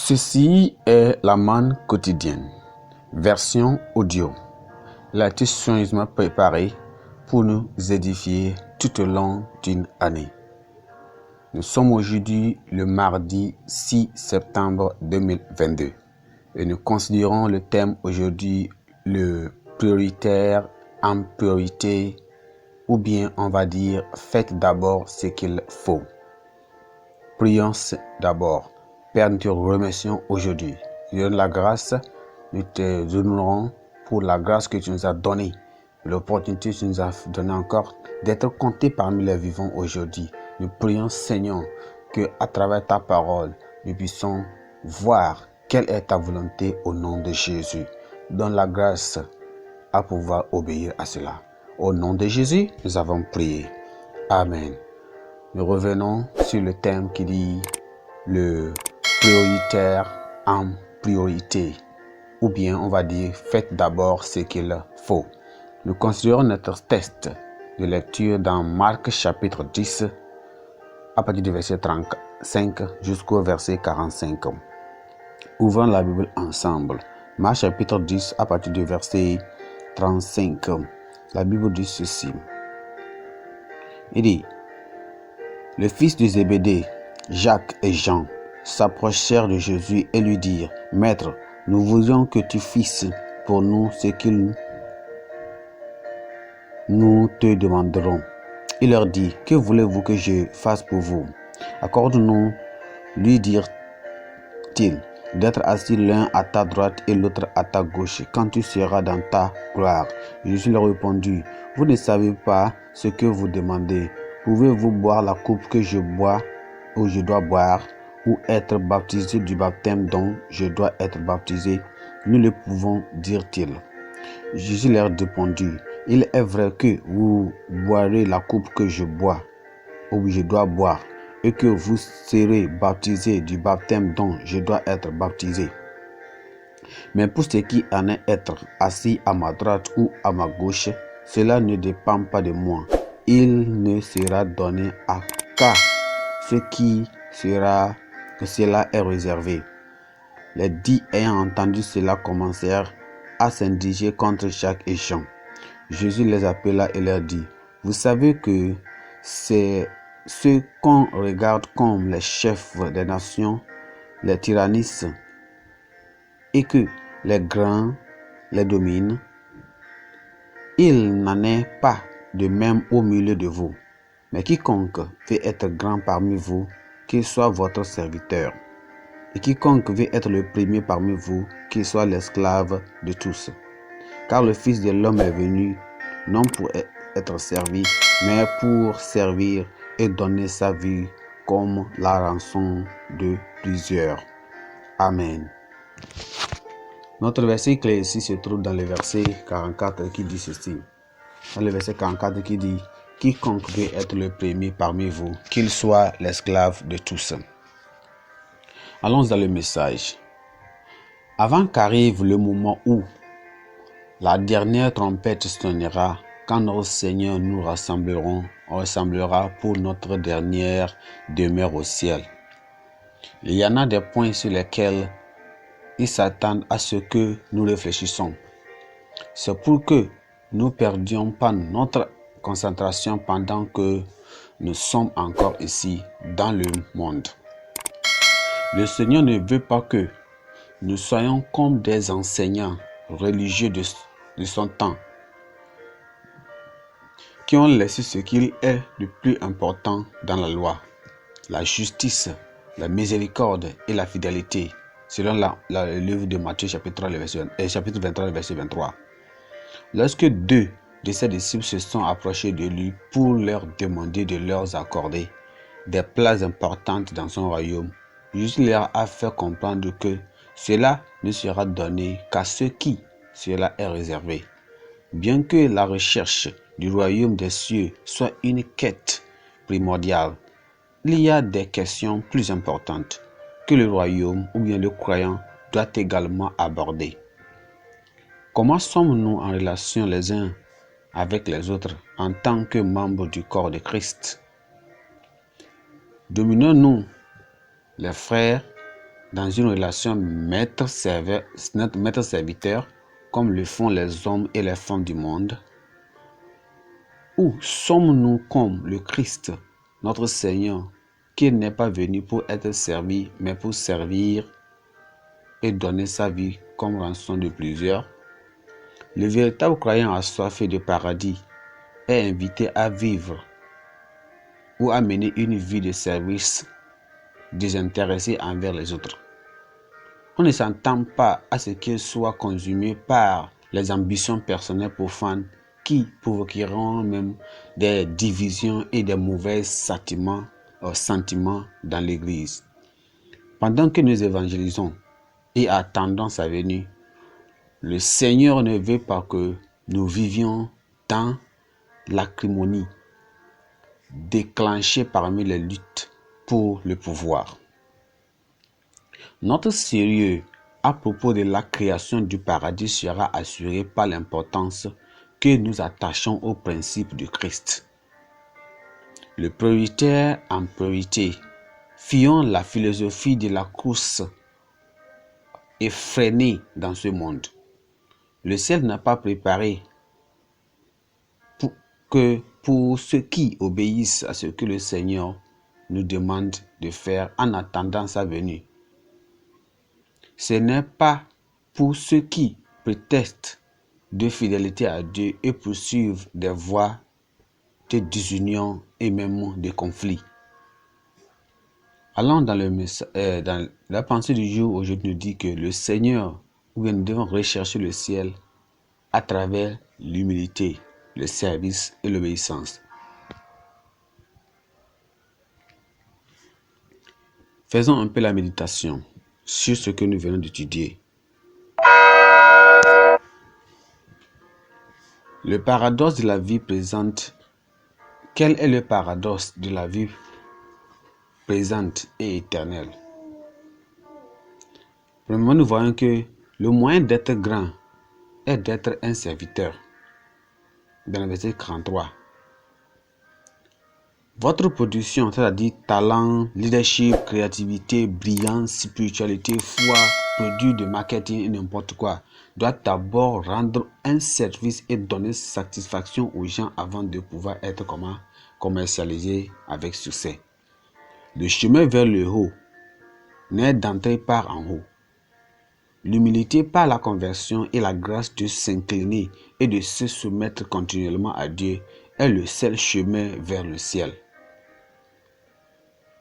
Ceci est la manne quotidienne, version audio. Elle a été soigneusement préparée pour nous édifier tout au long d'une année. Nous sommes aujourd'hui le mardi 6 septembre 2022 et nous considérons le thème aujourd'hui le prioritaire en priorité, ou bien on va dire faites d'abord ce qu'il faut. Prions d'abord. Père, nous te remercions aujourd'hui. Nous donne la grâce, nous te honorons pour la grâce que tu nous as donnée, l'opportunité que tu nous as donnée encore d'être comptés parmi les vivants aujourd'hui. Nous prions, Seigneur, que à travers ta parole, nous puissions voir quelle est ta volonté au nom de Jésus. Donne la grâce à pouvoir obéir à cela. Au nom de Jésus, nous avons prié. Amen. Nous revenons sur le thème qui dit le prioritaire en priorité, ou bien on va dire faites d'abord ce qu'il faut. Nous considérons notre texte de lecture dans Marc chapitre 10 à partir du verset 35 jusqu'au verset 45. Ouvrons la Bible ensemble. Marc chapitre 10 à partir du verset 35. La Bible dit ceci. Il dit: le fils de Zébédée, Jacques et Jean, s'approchèrent de Jésus et lui dirent: Maître, nous voudrions que tu fisses pour nous ce qu'il nous te demanderons. Il leur dit: que voulez-vous que je fasse pour vous? Accorde-nous, lui dirent-ils, d'être assis l'un à ta droite et l'autre à ta gauche, quand tu seras dans ta gloire. Jésus leur répondit: vous ne savez pas ce que vous demandez. Pouvez-vous boire la coupe que je bois, ou je dois boire, ou être baptisé du baptême dont je dois être baptisé? Nous le pouvons, dirent-ils. Jésus leur répondit: il est vrai que vous boirez la coupe que je bois, ou je dois boire, et que vous serez baptisés du baptême dont je dois être baptisé. Mais pour ce qui en est être assis à ma droite ou à ma gauche, cela ne dépend pas de moi. Il ne sera donné qu'à ceux qui cela est réservé. Les 10 ayant entendu cela commencèrent à s'indiger contre Jacques et Jean. Jésus les appela et leur dit: vous savez que c'est ceux qu'on regarde comme les chefs des nations les tyrannissent, et que les grands les dominent. Il n'en est pas de même au milieu de vous. Mais quiconque veut être grand parmi vous, qu'il soit votre serviteur. Et quiconque veut être le premier parmi vous, qu'il soit l'esclave de tous. Car le Fils de l'homme est venu, non pour être servi, mais pour servir et donner sa vie comme la rançon de plusieurs. Amen. Notre verset clé ici se trouve dans le verset 44 qui dit ceci. Dans le verset 44 qui dit: quiconque veut être le premier parmi vous, qu'il soit l'esclave de tous. Allons dans le message. Avant qu'arrive le moment où la dernière trompette sonnera, quand notre Seigneur nous rassemblera pour notre dernière demeure au ciel. Il y en a des points sur lesquels ils s'attendent à ce que nous réfléchissons. C'est pour que nous ne perdions pas notre concentration pendant que nous sommes encore ici dans le monde. Le Seigneur ne veut pas que nous soyons comme des enseignants religieux de son temps, qui ont laissé ce qu'il est le plus important dans la loi: la justice, la miséricorde et la fidélité, selon le livre de Matthieu chapitre 23, verset 23. Lorsque 2 de ses disciples se sont approchés de lui pour leur demander de leur accorder des places importantes dans son royaume, Jésus leur a fait comprendre que cela ne sera donné qu'à ceux qui cela est réservé. Bien que la recherche du royaume des cieux soit une quête primordiale, il y a des questions plus importantes que le royaume ou bien le croyant doit également aborder. Comment sommes-nous en relation les uns avec les autres en tant que membres du corps de Christ? Dominons-nous les frères dans une relation maître-serviteur, comme le font les hommes et les femmes du monde? Ou sommes-nous comme le Christ, notre Seigneur, qui n'est pas venu pour être servi, mais pour servir et donner sa vie comme rançon de plusieurs? Le véritable croyant assoiffé de paradis est invité à vivre ou à mener une vie de service désintéressée envers les autres. On ne s'entend pas à ce qu'il soit consumé par les ambitions personnelles profanes qui provoqueront même des divisions et des mauvais sentiments dans l'Église. Pendant que nous évangélisons et attendons sa venue, le Seigneur ne veut pas que nous vivions dans l'acrimonie déclenchée parmi les luttes pour le pouvoir. Notre sérieux à propos de la création du paradis sera assuré par l'importance que nous attachons au principe du Christ. Le prioritaire en priorité, fuyons la philosophie de la course effrénée dans ce monde. Le ciel n'a pas préparé que pour ceux qui obéissent à ce que le Seigneur nous demande de faire en attendant sa venue. Ce n'est pas pour ceux qui prétextent de fidélité à Dieu et poursuivent des voies de désunion et même de conflit. Allons dans la pensée du jour, aujourd'hui nous dit que le Seigneur, ou bien nous devons rechercher le ciel à travers l'humilité, le service et l'obéissance. Faisons un peu la méditation sur ce que nous venons d'étudier. Le paradoxe de la vie présente. Quel est le paradoxe de la vie présente et éternelle? Premièrement, nous voyons que le moyen d'être grand est d'être un serviteur. Dans le verset 43. Votre production, c'est-à-dire talent, leadership, créativité, brillance, spiritualité, foi, produit de marketing et n'importe quoi, doit d'abord rendre un service et donner satisfaction aux gens avant de pouvoir être commercialisé avec succès. Le chemin vers le haut n'est d'entrer par en haut. L'humilité par la conversion et la grâce de s'incliner et de se soumettre continuellement à Dieu est le seul chemin vers le ciel.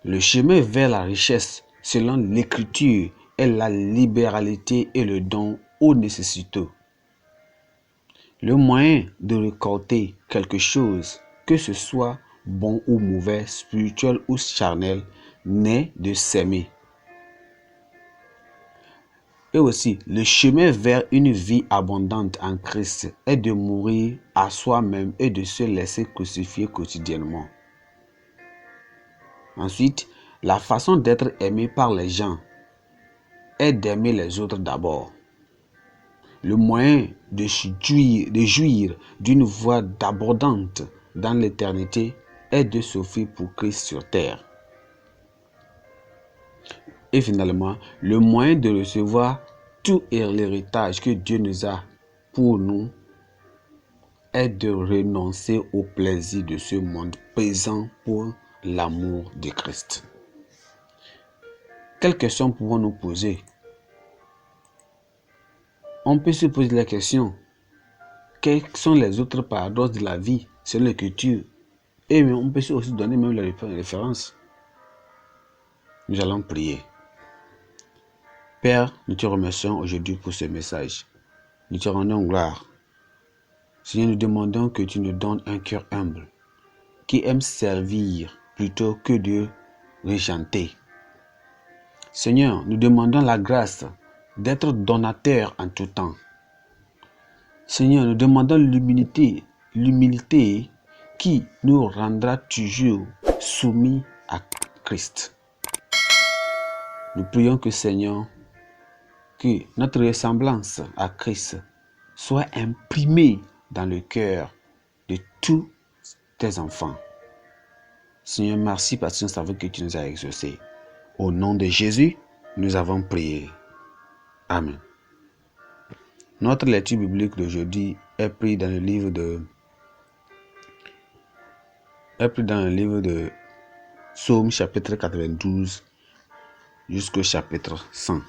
Le chemin vers la richesse, selon l'Écriture, est la libéralité et le don aux nécessiteux. Le moyen de récolter quelque chose, que ce soit bon ou mauvais, spirituel ou charnel, n'est de s'aimer. Et aussi, le chemin vers une vie abondante en Christ est de mourir à soi-même et de se laisser crucifier quotidiennement. Ensuite, la façon d'être aimé par les gens est d'aimer les autres d'abord. Le moyen de jouir d'une voie abondante dans l'éternité est de s'offrir pour Christ sur terre. Et finalement, le moyen de recevoir tout l'héritage que Dieu nous a pour nous est de renoncer au plaisir de ce monde présent pour l'amour de Christ. Quelles questions pouvons-nous poser? On peut se poser la question, quels sont les autres paradoxes de la vie selon l'Écriture? Et on peut aussi donner même la référence. Nous allons prier. Père, nous te remercions aujourd'hui pour ce message. Nous te rendons gloire. Seigneur, nous demandons que tu nous donnes un cœur humble, qui aime servir plutôt que de régenter. Seigneur, nous demandons la grâce d'être donateur en tout temps. Seigneur, nous demandons l'humilité qui nous rendra toujours soumis à Christ. Nous prions que Seigneur, que notre ressemblance à Christ soit imprimée dans le cœur de tous tes enfants. Seigneur, merci parce que nous savons que tu nous as exaucés. Au nom de Jésus, Nous avons prié. Amen. Notre lecture biblique d'aujourd'hui est prise dans le livre de Psaume chapitre 92 jusqu'au chapitre 100.